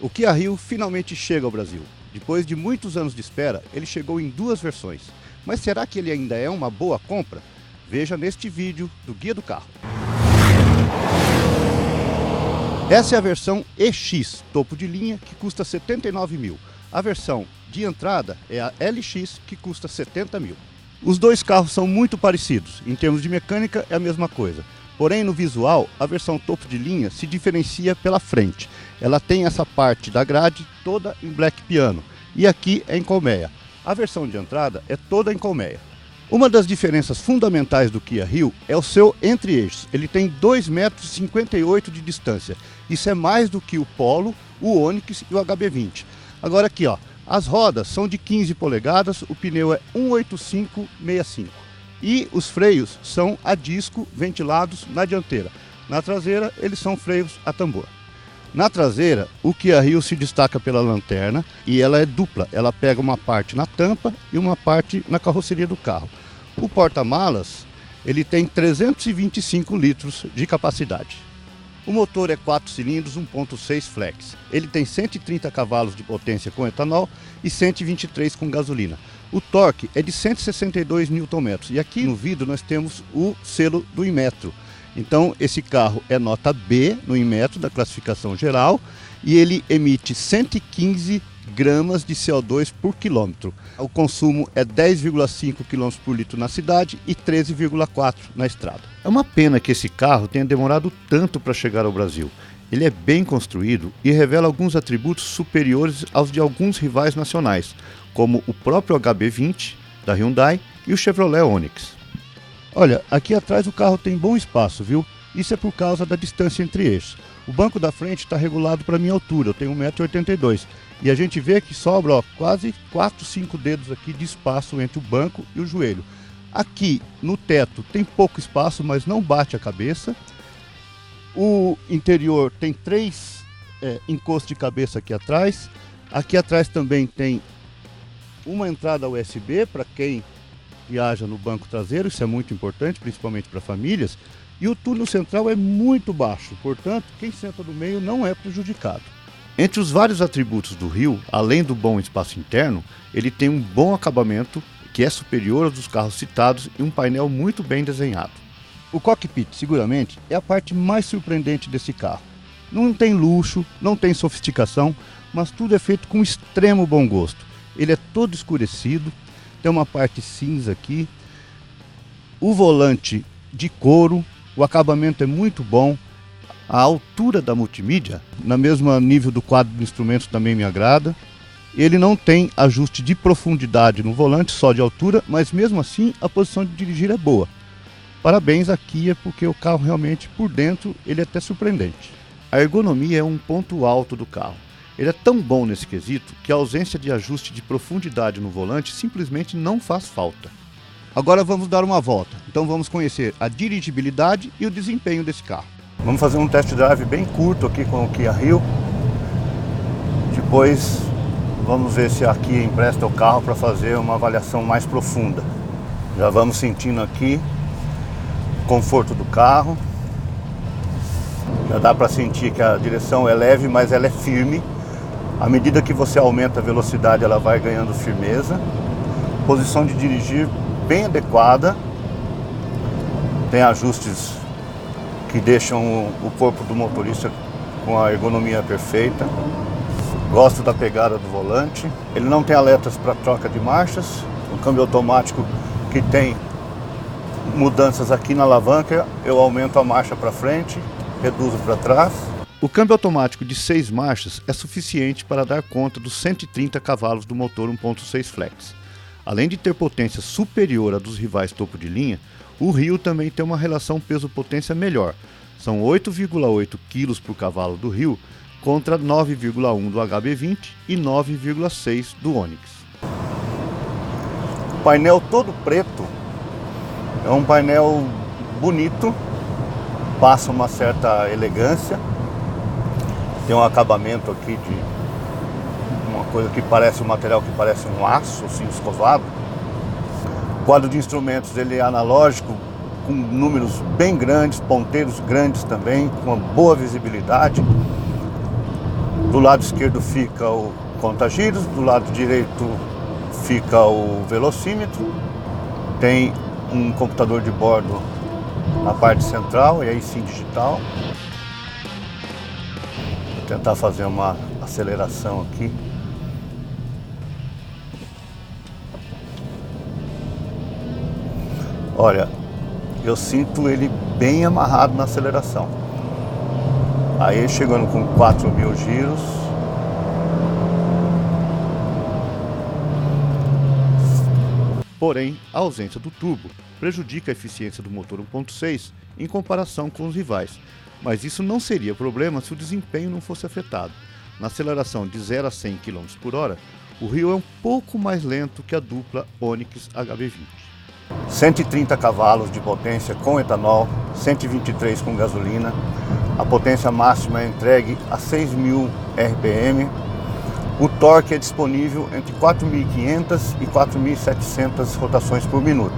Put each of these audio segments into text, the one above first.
O Kia Rio finalmente chega ao Brasil. Depois de muitos anos de espera, ele chegou em duas versões. Mas será que ele ainda é uma boa compra? Veja neste vídeo do Guia do Carro. Essa é a versão EX, topo de linha, que custa 79 mil. A versão de entrada é a LX, que custa 70 mil. Os dois carros são muito parecidos, em termos de mecânica é a mesma coisa. Porém, no visual, a versão topo de linha se diferencia pela frente. Ela tem essa parte da grade toda em black piano, e aqui é em colmeia. A versão de entrada é toda em colmeia. Uma das diferenças fundamentais do Kia Rio é o seu entre-eixos. Ele tem 2,58 m de distância. Isso é mais do que o Polo, o Onix e o HB20. Agora aqui, ó, as rodas são de 15 polegadas, o pneu é 185/65. E os freios são a disco ventilados na dianteira. Na traseira, eles são freios a tambor. Na traseira, o Kia Rio se destaca pela lanterna e ela é dupla. Ela pega uma parte na tampa e uma parte na carroceria do carro. O porta-malas, ele tem 325 litros de capacidade. O motor é 4 cilindros 1.6 flex. Ele tem 130 cavalos de potência com etanol e 123 com gasolina. O torque é de 162 Nm. E aqui no vidro nós temos o selo do Inmetro. Então esse carro é nota B no Inmetro da classificação geral e ele emite 115 gramas de CO2 por quilômetro. O consumo é 10,5 km por litro na cidade e 13,4 na estrada. É uma pena que esse carro tenha demorado tanto para chegar ao Brasil. Ele é bem construído e revela alguns atributos superiores aos de alguns rivais nacionais, como o próprio HB20 da Hyundai e o Chevrolet Onix. Olha, aqui atrás o carro tem bom espaço, viu? Isso é por causa da distância entre eixos. O banco da frente está regulado para minha altura, eu tenho 1,82 m. E a gente vê que sobra quase 4, 5 dedos aqui de espaço entre o banco e o joelho. Aqui no teto tem pouco espaço, mas não bate a cabeça. O interior tem 3 encostos de cabeça aqui atrás. Aqui atrás também tem uma entrada USB para quem viaja no banco traseiro, isso é muito importante, principalmente para famílias. E o túnel central é muito baixo, portanto, quem senta no meio não é prejudicado. Entre os vários atributos do Rio, além do bom espaço interno, ele tem um bom acabamento, que é superior aos dos carros citados, e um painel muito bem desenhado. O cockpit, seguramente, é a parte mais surpreendente desse carro. Não tem luxo, não tem sofisticação, mas tudo é feito com extremo bom gosto. Ele é todo escurecido, tem uma parte cinza aqui, o volante de couro, o acabamento é muito bom, a altura da multimídia, na mesma nível do quadro de instrumentos, também me agrada. Ele não tem ajuste de profundidade no volante, só de altura, mas mesmo assim a posição de dirigir é boa. Parabéns à Kia, porque o carro realmente por dentro ele é até surpreendente. A ergonomia é um ponto alto do carro. Ele é tão bom nesse quesito que a ausência de ajuste de profundidade no volante simplesmente não faz falta. Agora vamos dar uma volta, então vamos conhecer a dirigibilidade e o desempenho desse carro. Vamos fazer um test drive bem curto aqui com o Kia Rio. Depois vamos ver se a Kia empresta o carro para fazer uma avaliação mais profunda. Já vamos sentindo aqui o conforto do carro. Já dá para sentir que a direção é leve, mas ela é firme. À medida que você aumenta a velocidade, ela vai ganhando firmeza. Posição de dirigir bem adequada. Tem ajustes que deixam o corpo do motorista com a ergonomia perfeita. Gosto da pegada do volante. Ele não tem alertas para troca de marchas. O câmbio automático que tem mudanças aqui na alavanca, eu aumento a marcha para frente, reduzo para trás. O câmbio automático de 6 marchas é suficiente para dar conta dos 130 cavalos do motor 1.6 flex. Além de ter potência superior à dos rivais topo de linha, o Rio também tem uma relação peso-potência melhor. São 8,8 kg por cavalo do Rio contra 9,1 do HB20 e 9,6 do Onix. O painel todo preto é um painel bonito, passa uma certa elegância. Tem um acabamento aqui de uma coisa que parece um material que parece um aço, assim, escovado. O quadro de instrumentos ele é analógico, com números bem grandes, ponteiros grandes também, com uma boa visibilidade. Do lado esquerdo fica o conta-giros, do lado direito fica o velocímetro. Tem um computador de bordo na parte central, e aí sim digital. Vou tentar fazer uma aceleração aqui. Olha, eu sinto ele bem amarrado na aceleração. Aí chegando com 4.000 giros. Porém, a ausência do turbo prejudica a eficiência do motor 1.6 em comparação com os rivais. Mas isso não seria problema se o desempenho não fosse afetado. Na aceleração de 0 a 100 km por hora, o Rio é um pouco mais lento que a dupla Onix HB20. 130 cavalos de potência com etanol, 123 com gasolina. A potência máxima é entregue a 6.000 RPM. O torque é disponível entre 4.500 e 4.700 rotações por minuto.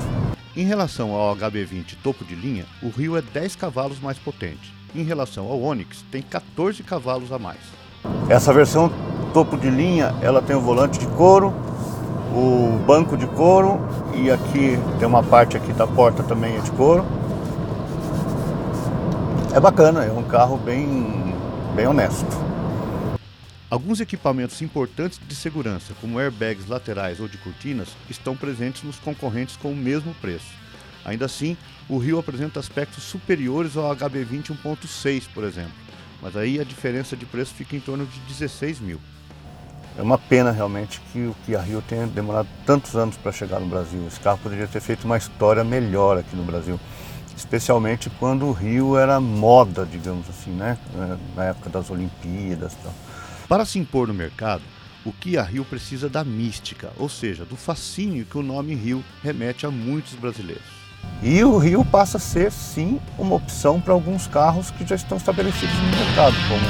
Em relação ao HB20 topo de linha, o Rio é 10 cavalos mais potente. Em relação ao Onix, tem 14 cavalos a mais. Essa versão topo de linha, ela tem o volante de couro, o banco de couro, e aqui tem uma parte aqui da porta também é de couro. É bacana, é um carro bem honesto. Alguns equipamentos importantes de segurança, como airbags laterais ou de cortinas, estão presentes nos concorrentes com o mesmo preço. Ainda assim, o Rio apresenta aspectos superiores ao HB20 1.6, por exemplo, mas aí a diferença de preço fica em torno de 16.000. É uma pena realmente que o Kia Rio tenha demorado tantos anos para chegar no Brasil. Esse carro poderia ter feito uma história melhor aqui no Brasil, especialmente quando o Rio era moda, digamos assim, né? Na época das Olimpíadas e tal. Para se impor no mercado, o Kia Rio precisa da mística, ou seja, do fascínio que o nome Rio remete a muitos brasileiros. E o Rio passa a ser, sim, uma opção para alguns carros que já estão estabelecidos no mercado, como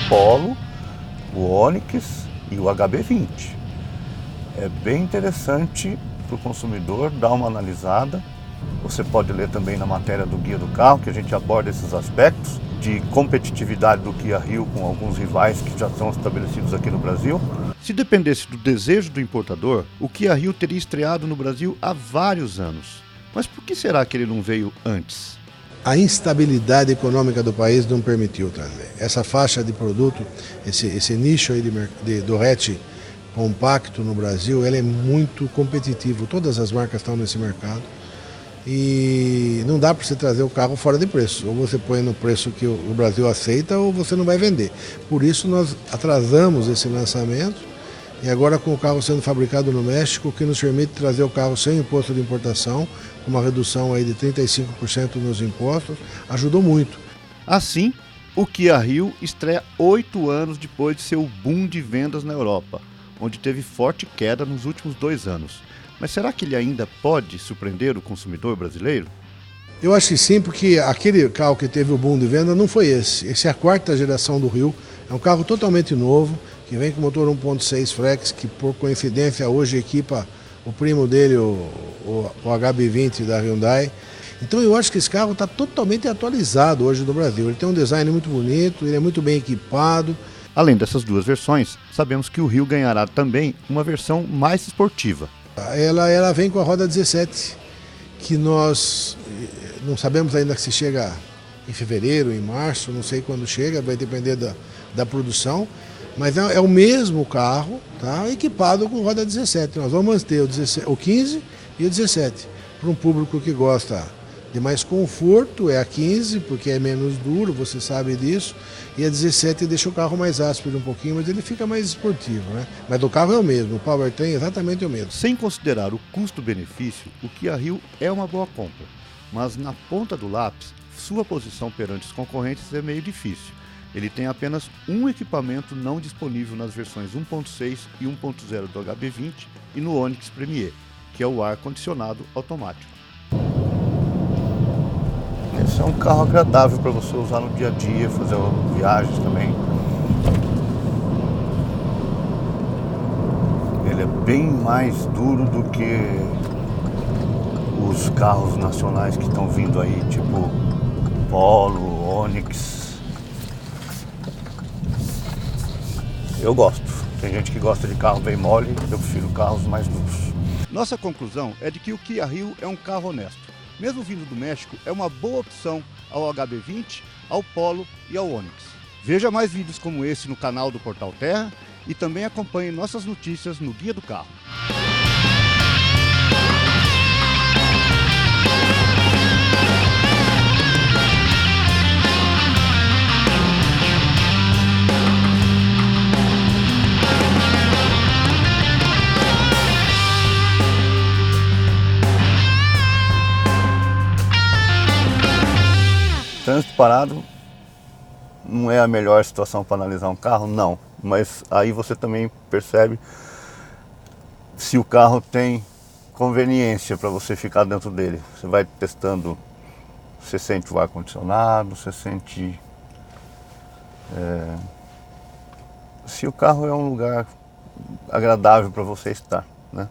o Polo, o Onix e o HB20. É bem interessante para o consumidor dar uma analisada. Você pode ler também na matéria do Guia do Carro, que a gente aborda esses aspectos de competitividade do Kia Rio com alguns rivais que já são estabelecidos aqui no Brasil. Se dependesse do desejo do importador, o Kia Rio teria estreado no Brasil há vários anos. Mas por que será que ele não veio antes? A instabilidade econômica do país não permitiu trazer. Essa faixa de produto, esse nicho aí do hatch compacto no Brasil, ele é muito competitivo. Todas as marcas estão nesse mercado. E não dá para você trazer o carro fora de preço. Ou você põe no preço que o Brasil aceita ou você não vai vender. Por isso nós atrasamos esse lançamento e agora com o carro sendo fabricado no México, o que nos permite trazer o carro sem imposto de importação, com uma redução aí de 35% nos impostos, ajudou muito. Assim, o Kia Rio estreia 8 anos depois de seu boom de vendas na Europa, onde teve forte queda nos últimos 2 anos. Mas será que ele ainda pode surpreender o consumidor brasileiro? Eu acho que sim, porque aquele carro que teve o boom de venda não foi esse. Esse é a 4ª geração do Rio. É um carro totalmente novo, que vem com motor 1.6 Flex, que por coincidência hoje equipa o primo dele, o HB20 da Hyundai. Então eu acho que esse carro está totalmente atualizado hoje no Brasil. Ele tem um design muito bonito, ele é muito bem equipado. Além dessas duas versões, sabemos que o Rio ganhará também uma versão mais esportiva. Ela vem com a roda 17, que nós não sabemos ainda se chega em fevereiro, em março, não sei quando chega, vai depender da produção, mas é o mesmo carro, tá, equipado com roda 17. Nós vamos manter o 15 e o 17. Para um público que gosta de mais conforto, é a 15, porque é menos duro, você sabe disso, e a 17 deixa o carro mais áspero um pouquinho, mas ele fica mais esportivo, né? Mas o carro é o mesmo, o powertrain é exatamente o mesmo. Sem considerar o custo-benefício, o Kia Rio é uma boa compra, mas na ponta do lápis, sua posição perante os concorrentes é meio difícil. Ele tem apenas um equipamento não disponível nas versões 1.6 e 1.0 do HB20 e no Onix Premier, que é o ar-condicionado automático. Esse é um carro agradável para você usar no dia a dia, fazer viagens também. Ele é bem mais duro do que os carros nacionais que estão vindo aí, tipo Polo, Onix. Eu gosto. Tem gente que gosta de carro bem mole, eu prefiro carros mais duros. Nossa conclusão é de que o Kia Rio é um carro honesto. Mesmo vindo do México, é uma boa opção ao HB20, ao Polo e ao Onix. Veja mais vídeos como esse no canal do Portal Terra e também acompanhe nossas notícias no Guia do Carro. Trânsito parado não é a melhor situação para analisar um carro, não. Mas aí você também percebe se o carro tem conveniência para você ficar dentro dele. Você vai testando, você sente o ar-condicionado, você sente... se o carro é um lugar agradável para você estar, né?